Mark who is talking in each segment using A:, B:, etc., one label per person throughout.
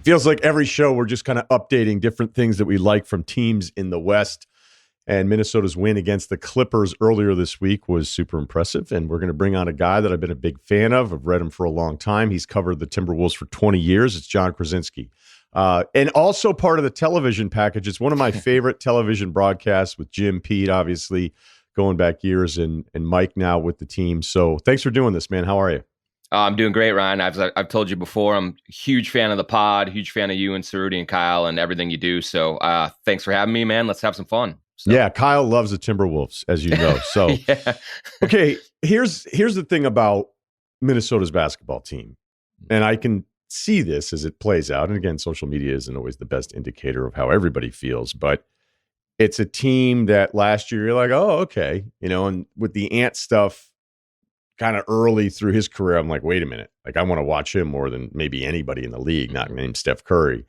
A: Feels like every show we're just kind of updating different things that we like from teams in the West. And Minnesota's win against the Clippers earlier this week was super impressive. And we're going to bring on a guy that I've been a big fan of. I've read him for a long time. He's covered the Timberwolves for 20 years. It's John Krawczynski. And also part of the television package. It's one of my favorite television broadcasts with Jim, Pete, obviously, going back years, and Mike now with the team. So thanks for doing this, man. How are you?
B: I'm doing great, Ryan. I've told you before, I'm a huge fan of the pod, huge fan of you and Cerruti and Kyle and everything you do. So thanks for having me, man. Let's have some fun. So.
A: Yeah, Kyle loves the Timberwolves, as you know. So,
B: yeah.
A: Okay, here's the thing about Minnesota's basketball team. And I can see this as it plays out. And again, social media isn't always the best indicator of how everybody feels, but it's a team that last year you're like, oh, okay. And with the Ant stuff kind of early through his career, I'm like, wait a minute. Like, I want to watch him more than maybe anybody in the league, not named Steph Curry.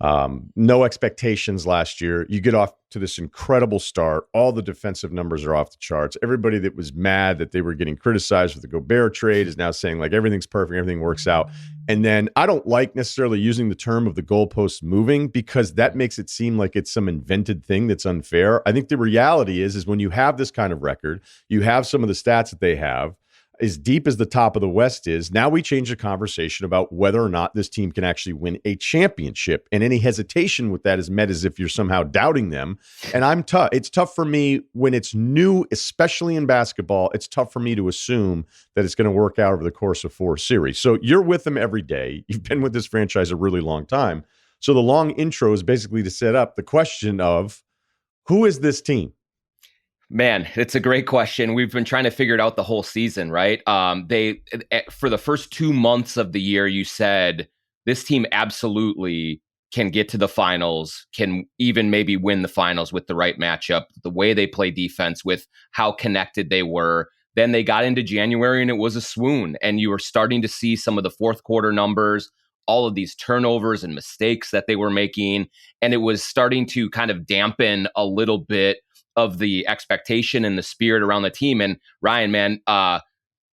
A: No expectations last year. You get off to this incredible start. All the defensive numbers are off the charts. Everybody that was mad that they were getting criticized for the Gobert trade is now saying like everything's perfect, everything works out. And then I don't like necessarily using the term of the goalposts moving because that makes it seem like it's some invented thing that's unfair. I think the reality is when you have this kind of record, you have some of the stats that they have, as deep as the top of the West is, now we change the conversation about whether or not this team can actually win a championship. And any hesitation with that is met as if you're somehow doubting them. And I'm tough. It's tough for me when it's new, especially in basketball. It's tough for me to assume that it's going to work out over the course of 4 series. So you're with them every day. You've been with this franchise a really long time. So the long intro is basically to set up the question of who is this team?
B: Man, it's a great question. We've been trying to figure it out the whole season, right? They for the first 2 months of the year, you said this team absolutely can get to the finals, can even maybe win the finals with the right matchup, the way they play defense, with how connected they were. Then they got into January and it was a swoon, and you were starting to see some of the fourth quarter numbers, all of these turnovers and mistakes that they were making, and it was starting to kind of dampen a little bit of the expectation and the spirit around the team. And Ryan, man,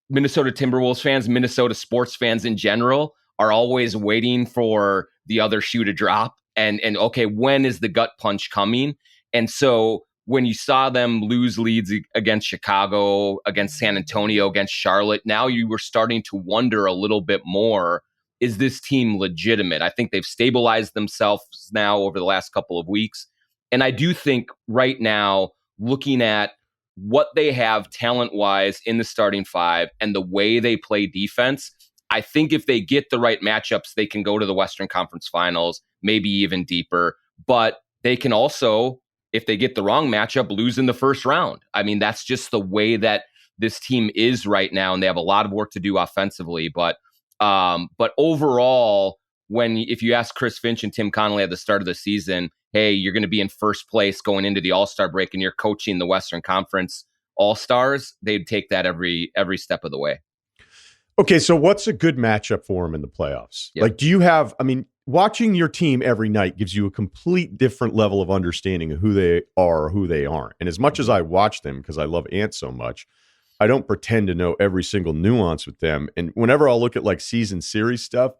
B: Minnesota Timberwolves fans, Minnesota sports fans in general are always waiting for the other shoe to drop. And okay, when is the gut punch coming? And so when you saw them lose leads against Chicago, against San Antonio, against Charlotte, now you were starting to wonder a little bit more, is this team legitimate? I think they've stabilized themselves now over the last couple of weeks. And I do think right now, looking at what they have talent-wise in the starting five and the way they play defense, I think if they get the right matchups, they can go to the Western Conference Finals, maybe even deeper. But they can also, if they get the wrong matchup, lose in the first round. I mean, that's just the way that this team is right now, and they have a lot of work to do offensively. But overall, if you ask Chris Finch and Tim Connolly at the start of the season, hey, you're going to be in first place going into the All-Star break and you're coaching the Western Conference All-Stars, they'd take that every step of the way.
A: Okay, so what's a good matchup for them in the playoffs?
B: Yep.
A: Like, do you have, watching your team every night gives you a complete different level of understanding of who they are or who they aren't. And as much as I watch them, because I love Ant so much, I don't pretend to know every single nuance with them. And whenever I'll look at like season series stuff,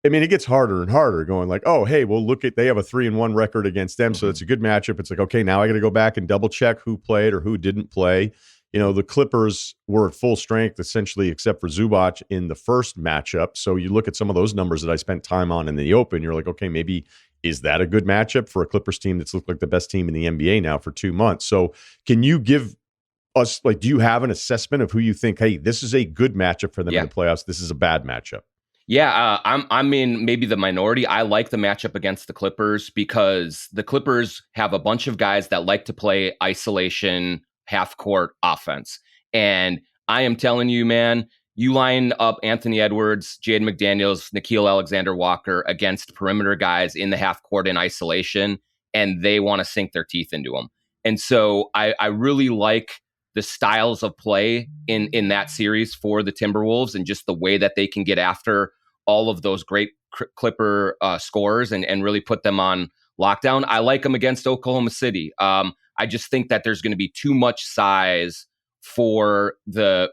A: it gets harder and harder going like, oh, hey, well, they have a 3-1 record against them. So that's a good matchup. It's like, okay, now I got to go back and double check who played or who didn't play. The Clippers were at full strength, essentially, except for Zubac in the first matchup. So you look at some of those numbers that I spent time on in the open, you're like, okay, maybe is that a good matchup for a Clippers team that's looked like the best team in the NBA now for 2 months? So can you give us, do you have an assessment of who you think, hey, this is a good matchup for them in the playoffs, this is a bad matchup?
B: Yeah, I'm in maybe the minority. I like the matchup against the Clippers because the Clippers have a bunch of guys that like to play isolation, half-court offense. And I am telling you, man, you line up Anthony Edwards, Jaden McDaniels, Nickeil Alexander-Walker against perimeter guys in the half-court in isolation, and they want to sink their teeth into them. And so I really like the styles of play in that series for the Timberwolves and just the way that they can get after all of those great Clipper scorers and really put them on lockdown. I like them against Oklahoma City. I just think that there's going to be too much size for the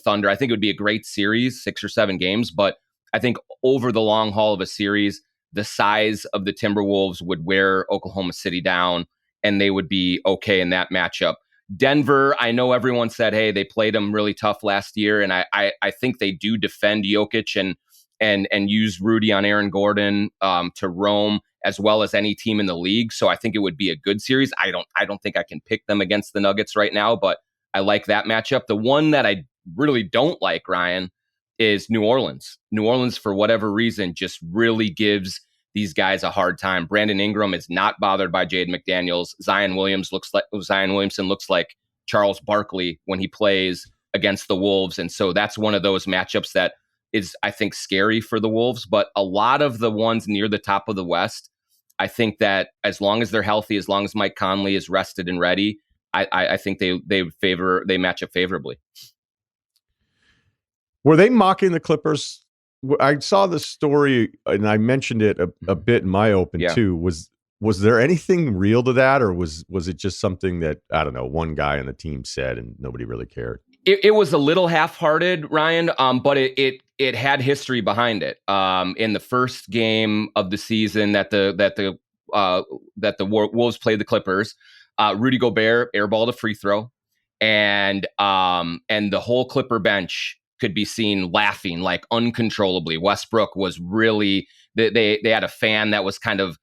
B: Thunder. I think it would be a great series, 6 or 7 games, but I think over the long haul of a series, the size of the Timberwolves would wear Oklahoma City down, and they would be okay in that matchup. Denver, I know everyone said, hey, they played them really tough last year, and I think they do defend Jokic and use Rudy on Aaron Gordon to roam as well as any team in the league. So I think it would be a good series. I don't think I can pick them against the Nuggets right now, but I like that matchup. The one that I really don't like, Ryan, is New Orleans. New Orleans, for whatever reason, just really gives these guys a hard time. Brandon Ingram is not bothered by Jaden McDaniels. Zion Williamson looks like Charles Barkley when he plays against the Wolves. And so that's one of those matchups that is, I think, scary for the Wolves. But a lot of the ones near the top of the West, I think that as long as they're healthy, as long as Mike Conley is rested and ready, I think they match up favorably.
A: Were they mocking the Clippers? I saw the story and I mentioned it a bit in my open too. Was there anything real to that, or was it just something that, I don't know, one guy on the team said and nobody really cared?
B: It was a little half-hearted, Ryan, but it had history behind it. In the first game of the season that the Wolves played the Clippers, Rudy Gobert airballed a free throw, and the whole Clipper bench could be seen laughing like uncontrollably. Westbrook was really, they had a fan that was kind of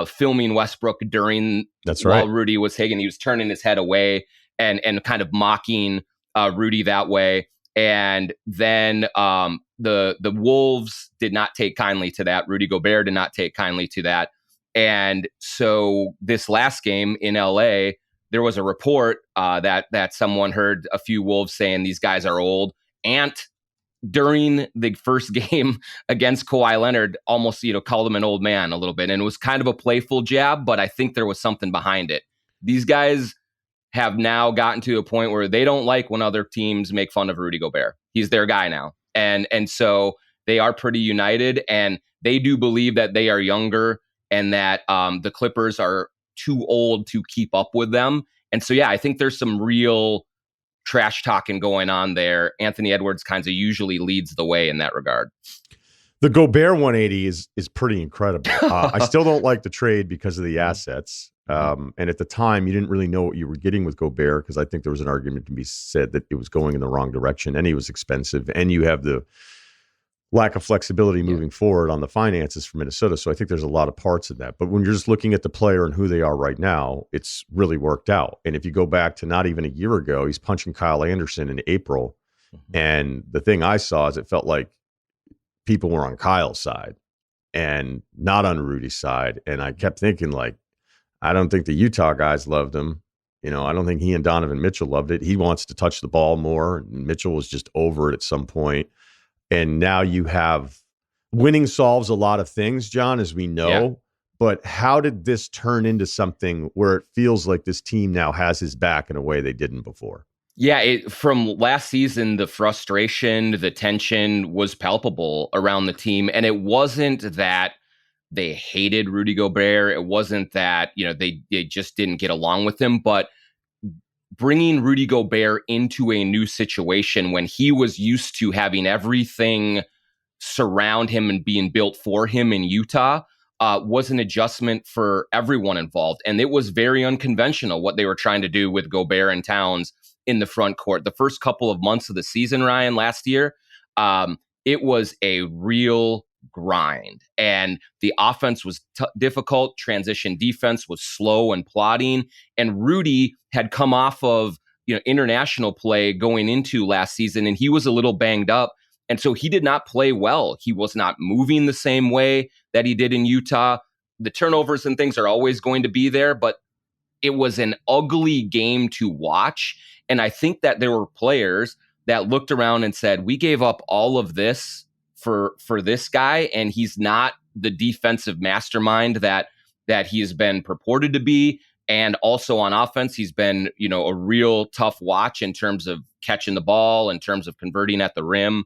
B: filming Westbrook during while Rudy was hitting. He was turning his head away and kind of mocking Rudy that way. And then the Wolves did not take kindly to that. Rudy Gobert did not take kindly to that. And so this last game in LA, there was a report that someone heard a few Wolves saying these guys are old. Ant, during the first game against Kawhi Leonard, almost called him an old man a little bit, and it was kind of a playful jab, but I think there was something behind it. These guys have now gotten to a point where they don't like when other teams make fun of Rudy Gobert. He's their guy now, and so they are pretty united, and they do believe that they are younger and that the Clippers are too old to keep up with them. And so, I think there's some real trash talking going on there. Anthony Edwards kind of usually leads the way in that regard.
A: The Gobert 180 is pretty incredible. I still don't like the trade because of the assets. And at the time, you didn't really know what you were getting with Gobert, because I think there was an argument to be said that it was going in the wrong direction, and he was expensive, and you have the lack of flexibility moving forward on the finances for Minnesota. So I think there's a lot of parts of that. But when you're just looking at the player and who they are right now, it's really worked out. And if you go back to not even a year ago, he's punching Kyle Anderson in April. And the thing I saw is it felt like people were on Kyle's side and not on Rudy's side. And I kept thinking, like, I don't think the Utah guys loved him. I don't think he and Donovan Mitchell loved it. He wants to touch the ball more. Mitchell was just over it at some point. And now you have winning solves a lot of things, John, as we know. Yeah. But how did this turn into something where it feels like this team now has his back in a way they didn't before?
B: Yeah, from last season, the frustration, the tension was palpable around the team. And it wasn't that they hated Rudy Gobert. It wasn't that, they just didn't get along with him. But bringing Rudy Gobert into a new situation when he was used to having everything surround him and being built for him in Utah was an adjustment for everyone involved. And it was very unconventional what they were trying to do with Gobert and Towns in the front court. The first couple of months of the season, Ryan, last year, it was a real grind, and the offense was difficult. Transition defense was slow and plodding, and Rudy had come off of international play going into last season, and he was a little banged up, and so he did not play well. He was not moving the same way that he did in Utah. The turnovers and things are always going to be there, but it was an ugly game to watch. And I think that there were players that looked around and said, we gave up all of this for this guy, and he's not the defensive mastermind that he has been purported to be. And also on offense, he's been, a real tough watch in terms of catching the ball, in terms of converting at the rim,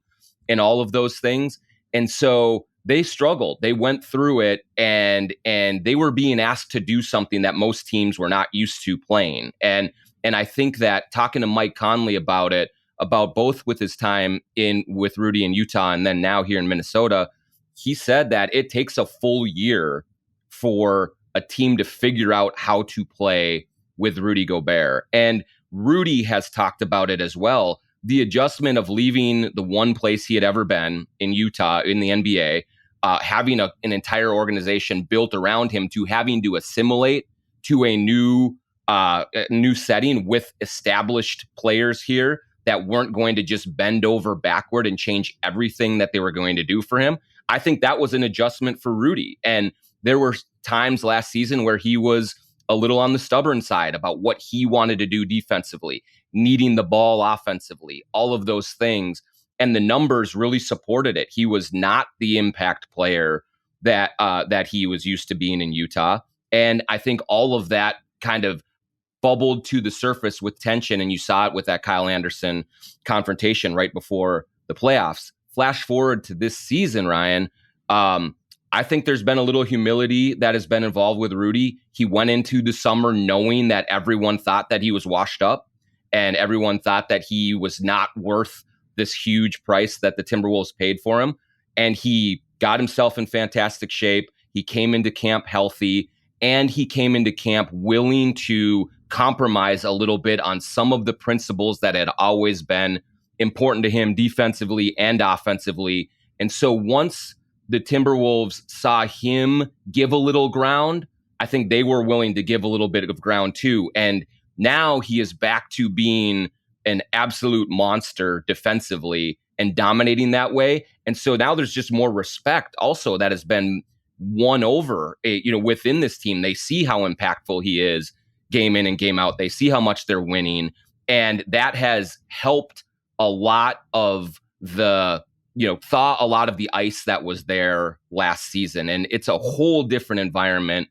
B: and all of those things. And so they struggled. They went through it, and they were being asked to do something that most teams were not used to playing. And I think that talking to Mike Conley about it, about both with his time with Rudy in Utah and then now here in Minnesota, he said that it takes a full year for a team to figure out how to play with Rudy Gobert. And Rudy has talked about it as well. The adjustment of leaving the one place he had ever been in Utah in the NBA, having an entire organization built around him, to having to assimilate to a new setting with established players here that weren't going to just bend over backward and change everything that they were going to do for him. I think that was an adjustment for Rudy. And there were times last season where he was a little on the stubborn side about what he wanted to do defensively, needing the ball offensively, all of those things. And the numbers really supported it. He was not the impact player that he was used to being in Utah. And I think all of that kind of bubbled to the surface with tension. And you saw it with that Kyle Anderson confrontation right before the playoffs. Flash forward to this season, Ryan. I think there's been a little humility that has been involved with Rudy. He went into the summer knowing that everyone thought that he was washed up and everyone thought that he was not worth this huge price that the Timberwolves paid for him. And he got himself in fantastic shape. He came into camp healthy, and he came into camp willing to compromise a little bit on some of the principles that had always been important to him defensively and offensively. And so once the Timberwolves saw him give a little ground, I think they were willing to give a little bit of ground too. And now he is back to being an absolute monster defensively and dominating that way. And so now there's just more respect also that has been won over, within this team. They see how impactful he is game in and game out. They see how much they're winning. And that has helped a lot of the thaw a lot of the ice that was there last season. And it's a whole different environment.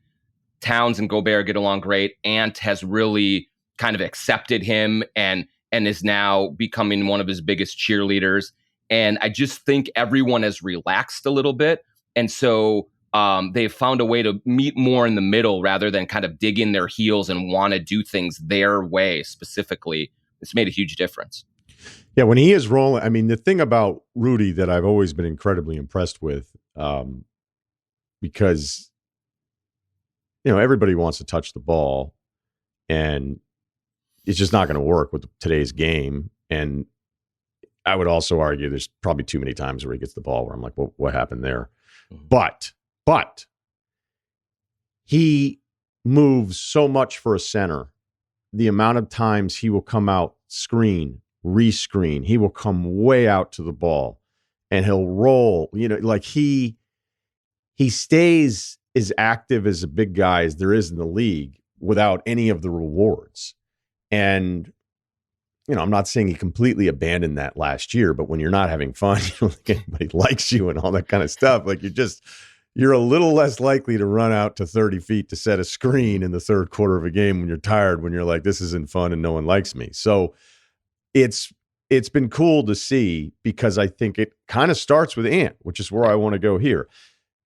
B: Towns and Gobert get along great. Ant has really kind of accepted him and is now becoming one of his biggest cheerleaders. And I just think everyone has relaxed a little bit. And so they've found a way to meet more in the middle rather than kind of dig in their heels and want to do things their way specifically. It's made a huge difference.
A: Yeah, when he is rolling, I mean, the thing about Rudy that I've always been incredibly impressed with, because, everybody wants to touch the ball, and it's just not going to work with today's game. And I would also argue there's probably too many times where he gets the ball where I'm like, well, what happened there? Mm-hmm. But he moves so much for a center. The amount of times he will come out, screen, rescreen, he will come way out to the ball and he'll roll, like he stays as active as a big guy as there is in the league without any of the rewards. And, I'm not saying he completely abandoned that last year, but when you're not having fun, you don't think anybody likes you and all that kind of stuff. Like you're a little less likely to run out to 30 feet to set a screen in the third quarter of a game when you're tired, when you're like, this isn't fun and no one likes me. So it's been cool to see, because I think it kind of starts with Ant, which is where I want to go here.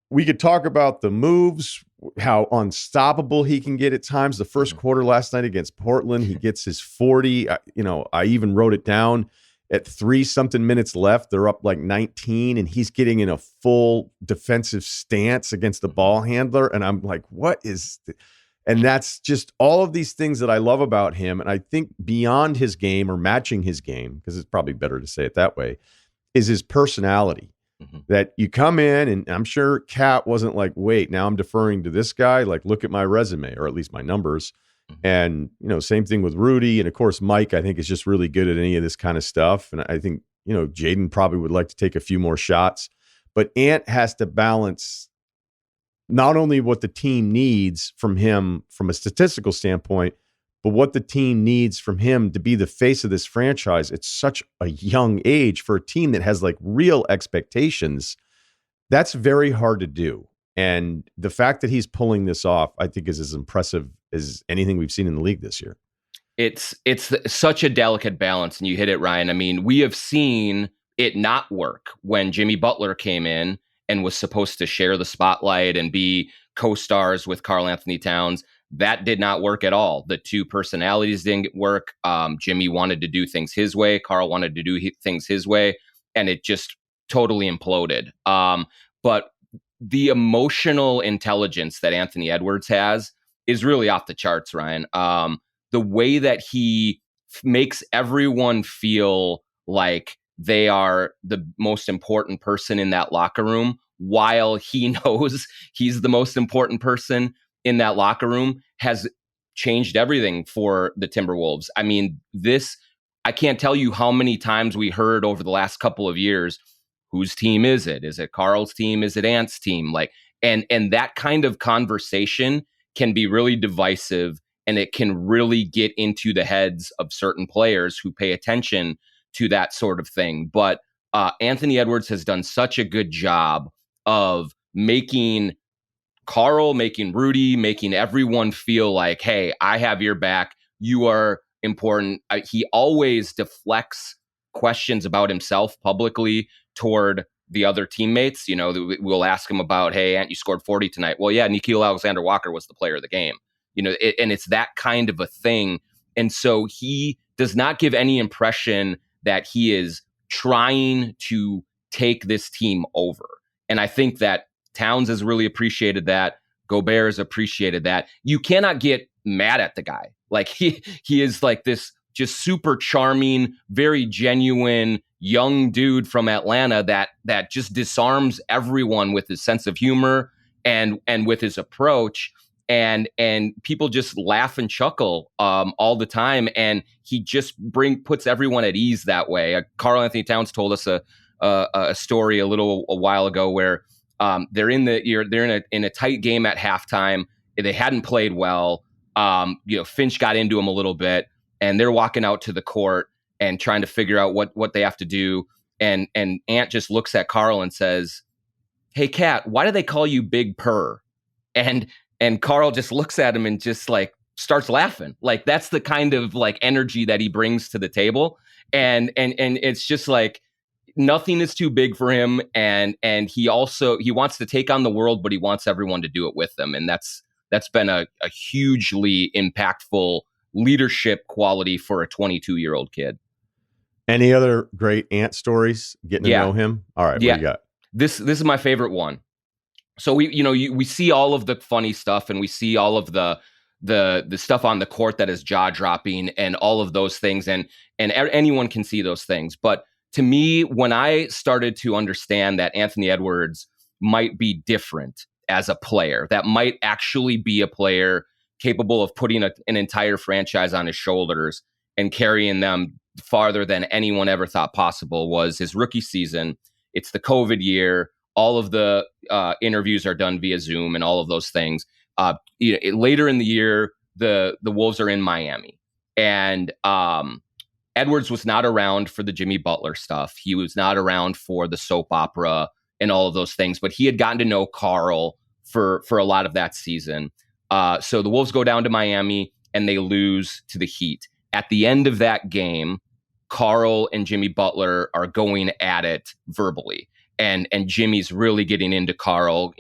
A: We could talk about the moves, how unstoppable he can get at times. The first quarter last night against Portland, he gets his 40. I even wrote it down at 3-something minutes left. They're up like 19, and he's getting in a full defensive stance against the ball handler. And I'm like, what is And that's just all of these things that I love about him. And I think beyond his game, or matching his game, because it's probably better to say it that way, is his personality. Mm-hmm. That you come in, and I'm sure Kat wasn't like, wait, now I'm deferring to this guy. Like, look at my resume, or at least my numbers. Mm-hmm. And, same thing with Rudy. And of course, Mike, I think, is just really good at any of this kind of stuff. And I think, Jaden probably would like to take a few more shots. But Ant has to balance not only what the team needs from him from a statistical standpoint, but what the team needs from him to be the face of this franchise at such a young age for a team that has like real expectations. That's very hard to do. And the fact that he's pulling this off, I think, is as impressive as anything we've seen in the league this year.
B: It's such a delicate balance, and you hit it, Ryan. I mean, we have seen it not work when Jimmy Butler came in and was supposed to share the spotlight and be co-stars with Karl-Anthony Towns. That did not work at all. The two personalities didn't work. Jimmy wanted to do things his way. Karl wanted to do things his way. And it just totally imploded. but the emotional intelligence that Anthony Edwards has is really off the charts, Ryan. The way that he makes everyone feel like they are the most important person in that locker room, while he knows he's the most important person in that locker room, has changed everything for the Timberwolves. I mean, I can't tell you how many times we heard over the last couple of years, whose team is it? Is it Karl's team? Is it Ant's team? Like, and that kind of conversation can be really divisive, and it can really get into the heads of certain players who pay attention to that sort of thing. But Anthony Edwards has done such a good job of making Karl, making Rudy, making everyone feel like, hey, I have your back. You are important. He always deflects questions about himself publicly toward the other teammates. You know, we'll ask him about, hey, Ant, you scored 40 tonight. Well, yeah, Nickeil Alexander-Walker was the player of the game. You know, and it's that kind of a thing. And so he does not give any impression that he is trying to take this team over. And I think that Towns has really appreciated that. Gobert has appreciated that. You cannot get mad at the guy. Like he is like this just super charming, very genuine young dude from Atlanta that just disarms everyone with his sense of humor and with his approach. And people just laugh and chuckle all the time, and he just puts everyone at ease that way. Karl-Anthony Towns told us a story a while ago where they're in a tight game at halftime. They hadn't played well. Finch got into him a little bit, and they're walking out to the court and trying to figure out what they have to do. And Ant just looks at Karl and says, "Hey, Cat, why do they call you Big Purr?" And Karl just looks at him and just like starts laughing. Like that's the kind of like energy that he brings to the table. And it's just like nothing is too big for him. And he wants to take on the world, but he wants everyone to do it with him. And that's been a hugely impactful leadership quality for a 22-year-old kid.
A: Any other great Ant stories? Getting to know him? All right, what do you got?
B: This is my favorite one. So we see all of the funny stuff, and we see all of the stuff on the court that is jaw dropping and all of those things, and anyone can see those things. But to me, when I started to understand that Anthony Edwards might be different as a player, that might actually be a player capable of putting an entire franchise on his shoulders and carrying them farther than anyone ever thought possible, was his rookie season. It's the COVID year. All of the interviews are done via Zoom and all of those things. Later in the year, the Wolves are in Miami, and Edwards was not around for the Jimmy Butler stuff. He was not around for the soap opera and all of those things, but he had gotten to know Karl for a lot of that season. So the Wolves go down to Miami and they lose to the Heat. At the end of that game, Karl and Jimmy Butler are going at it verbally. And Jimmy's really getting into Karl,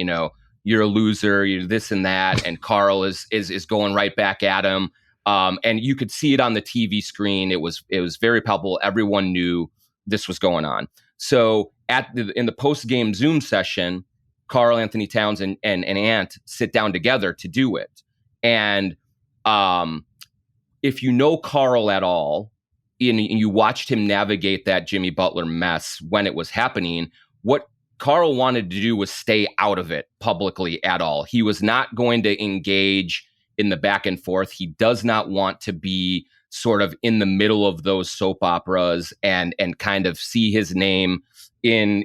B: you're a loser, you're this and that. And Karl is going right back at him. And you could see it on the TV screen. It was very palpable. Everyone knew this was going on. So in the post-game Zoom session, Karl-Anthony Towns and Ant sit down together to do it. And if you know Karl at all, and you watched him navigate that Jimmy Butler mess when it was happening, what Karl wanted to do was stay out of it publicly at all. He was not going to engage in the back and forth. He does not want to be sort of in the middle of those soap operas and kind of see his name in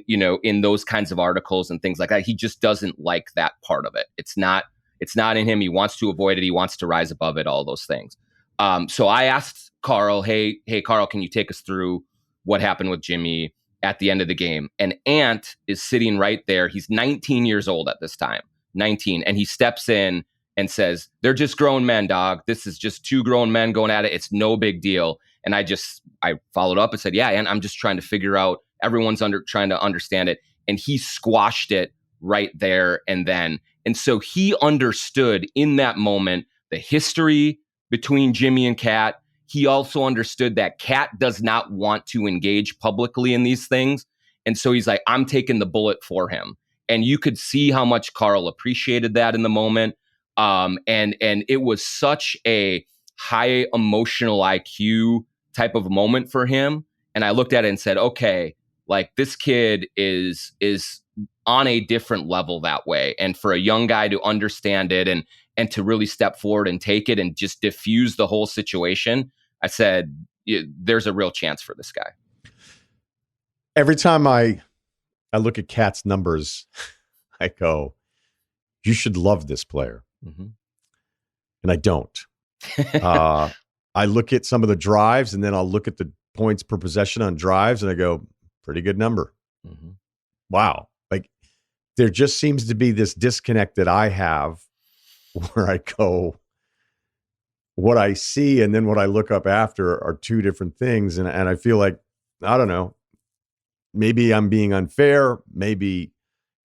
B: those kinds of articles and things like that. He just doesn't like that part of it. It's not in him. He wants to avoid it. He wants to rise above it, all those things. So I asked Karl, hey, Karl, can you take us through what happened with Jimmy at the end of the game? And Ant is sitting right there. He's 19 years old at this time, 19. And he steps in and says, "They're just grown men, dog. This is just two grown men going at it. It's no big deal." And I followed up and said, "Yeah, and I'm just trying to figure out, everyone's trying to understand it." And he squashed it right there and then. And so he understood in that moment the history between Jimmy and Cat. He also understood that Cat does not want to engage publicly in these things. And so he's like, I'm taking the bullet for him. And you could see how much Karl appreciated that in the moment. And it was such a high emotional IQ type of moment for him. And I looked at it and said, okay, like this kid is on a different level that way. And for a young guy to understand it and to really step forward and take it and just diffuse the whole situation, I said, there's a real chance for this guy.
A: Every time I look at Cat's numbers, I go, you should love this player. Mm-hmm. And I don't. I look at some of the drives, and then I'll look at the points per possession on drives, and I go, pretty good number. Mm-hmm. Wow. Like, there just seems to be this disconnect that I have where I go, what I see and then what I look up after are two different things. And I feel like, I don't know, maybe I'm being unfair. Maybe,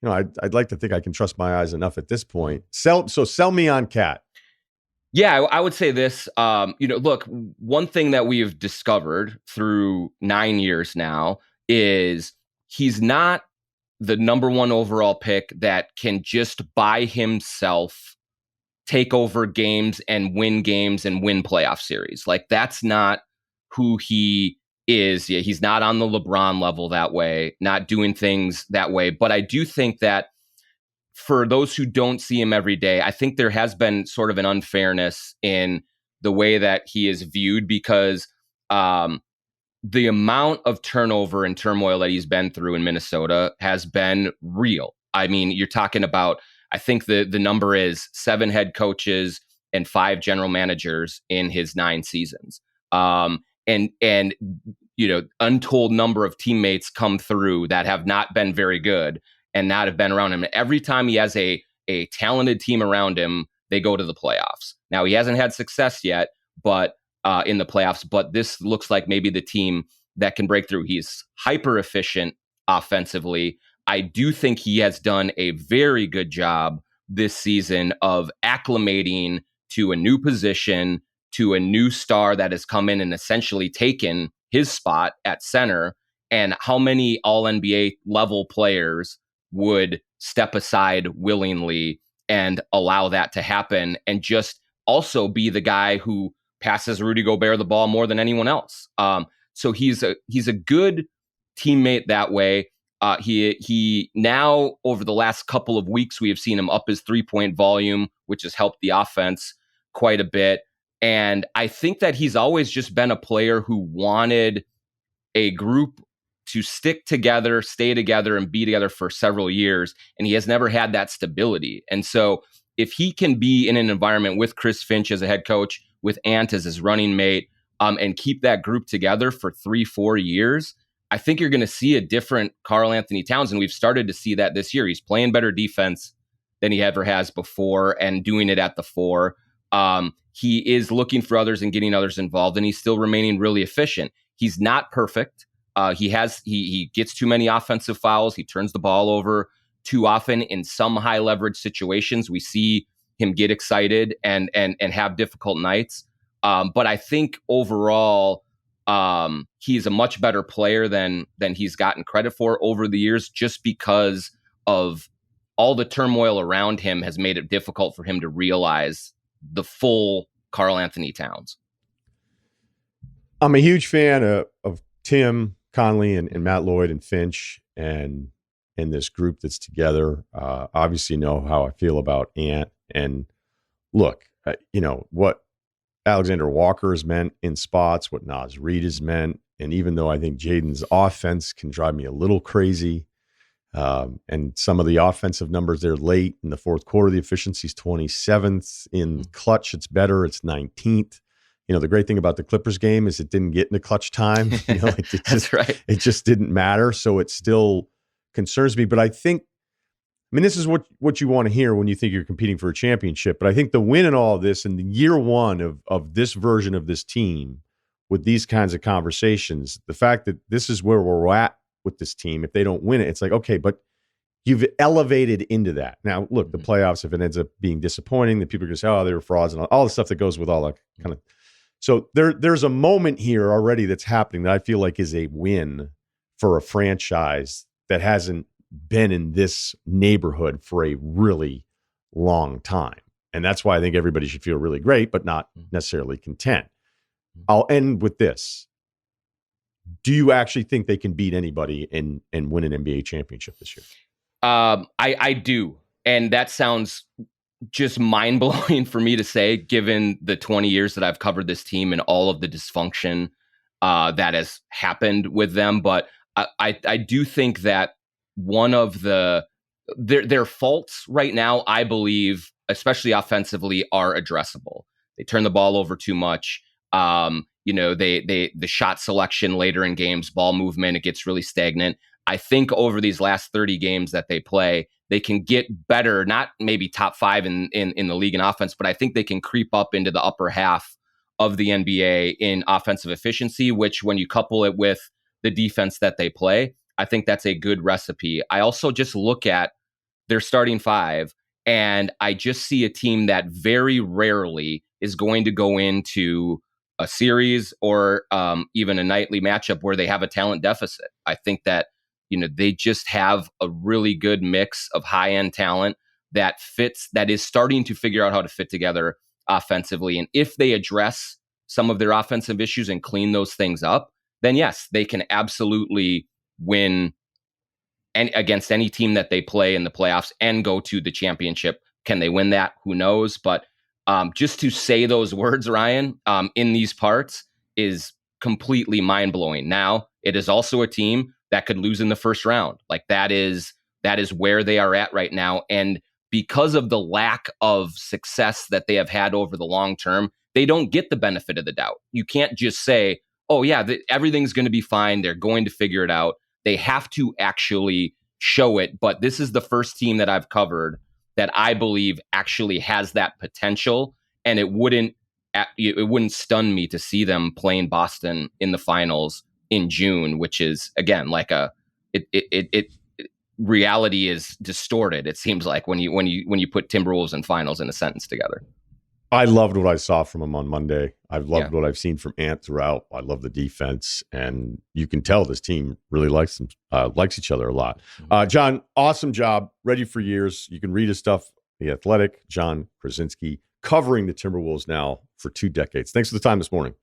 A: I'd like to think I can trust my eyes enough at this point. Sell me on Cat.
B: Yeah, I would say this. Look, one thing that we have discovered through 9 years now is he's not the number one overall pick that can just by himself take over games and win playoff series. Like, that's not who he is. Yeah, he's not on the LeBron level that way, not doing things that way. But I do think that for those who don't see him every day, I think there has been sort of an unfairness in the way that he is viewed, because the amount of turnover and turmoil that he's been through in Minnesota has been real. I mean, you're talking about, I think the number is 7 head coaches and 5 general managers in his 9 seasons. And untold number of teammates come through that have not been very good and not have been around him. Every time he has a talented team around him, they go to the playoffs. Now, he hasn't had success yet, but in the playoffs, but this looks like maybe the team that can break through. He's hyper efficient offensively. I do think he has done a very good job this season of acclimating to a new position, to a new star that has come in and essentially taken his spot at center. And how many all-NBA level players would step aside willingly and allow that to happen, and just also be the guy who passes Rudy Gobert the ball more than anyone else. So he's a good teammate that way. He now, over the last couple of weeks, we have seen him up his 3-point volume, which has helped the offense quite a bit. And I think that he's always just been a player who wanted a group to stick together, stay together, and be together for several years. And he has never had that stability. And so if he can be in an environment with Chris Finch as a head coach, with Ant as his running mate, and keep that group together for 3-4 years, I think you're going to see a different Karl-Anthony Towns. And we've started to see that this year. He's playing better defense than he ever has before and doing it at the 4. He is looking for others and getting others involved, and he's still remaining really efficient. He's not perfect. He gets too many offensive fouls. He turns the ball over too often in some high leverage situations. We see him get excited and have difficult nights. But I think overall, he's a much better player than he's gotten credit for over the years, just because of all the turmoil around him has made it difficult for him to realize the full Karl-Anthony Towns.
A: I'm a huge fan of Tim Conley and Matt Lloyd and Finch and this group that's together. Obviously know how I feel about Ant. And look, what Alexander Walker has meant in spots, what Naz Reid has meant. And even though I think Jaden's offense can drive me a little crazy, and some of the offensive numbers there late in the fourth quarter, the efficiency is 27th. In clutch, it's better. It's 19th. The great thing about the Clippers game is it didn't get into clutch time.
B: That's right.
A: It just didn't matter. So it still concerns me. But I think, this is what you want to hear when you think you're competing for a championship. But I think the win in all of this, and the year one of this version of this team with these kinds of conversations, the fact that this is where we're at with this team, if they don't win it, it's like, okay, but you've elevated into that. Now, look, the playoffs, if it ends up being disappointing, then people are going to say, oh, they were frauds and all the stuff that goes with all that kind of. So there's a moment here already that's happening that I feel like is a win for a franchise that hasn't been in this neighborhood for a really long time. And that's why I think everybody should feel really great, but not necessarily content. I'll end with this. Do you actually think they can beat anybody and win an NBA championship this year?
B: I do. And that sounds just mind-blowing for me to say, given the 20 years that I've covered this team and all of the dysfunction that has happened with them. But I do think that one of their faults right now, I believe, especially offensively, are addressable. They turn the ball over too much. The shot selection later in games, ball movement, it gets really stagnant. I think over these last 30 games that they play, they can get better, not maybe top 5 in the league in offense, but I think they can creep up into the upper half of the NBA in offensive efficiency, which when you couple it with the defense that they play, I think that's a good recipe. I also just look at their starting 5, and I just see a team that very rarely is going to go into a series or even a nightly matchup where they have a talent deficit. I think that they just have a really good mix of high-end talent that is starting to figure out how to fit together offensively. And if they address some of their offensive issues and clean those things up, then yes, they can absolutely win against any team that they play in the playoffs and go to the championship. Can they win that? Who knows? But just to say those words, Ryan, in these parts is completely mind-blowing. Now, it is also a team that could lose in the first round. Like that is where they are at right now. And because of the lack of success that they have had over the long term, they don't get the benefit of the doubt. You can't just say, oh yeah, everything's going to be fine. They're going to figure it out. They have to actually show it. But this is the first team that I've covered that I believe actually has that potential. And it wouldn't stun me to see them playing Boston in the finals in June, which is again like reality is distorted. It seems like when you put Timberwolves and finals in a sentence together.
A: I loved what I saw from him on Monday. I've loved what I've seen from Ant throughout. I love the defense, and you can tell this team really likes each other a lot. John, awesome job. Ready for years. You can read his stuff. The Athletic, John Krawczynski, covering the Timberwolves now for 2 decades. Thanks for the time this morning.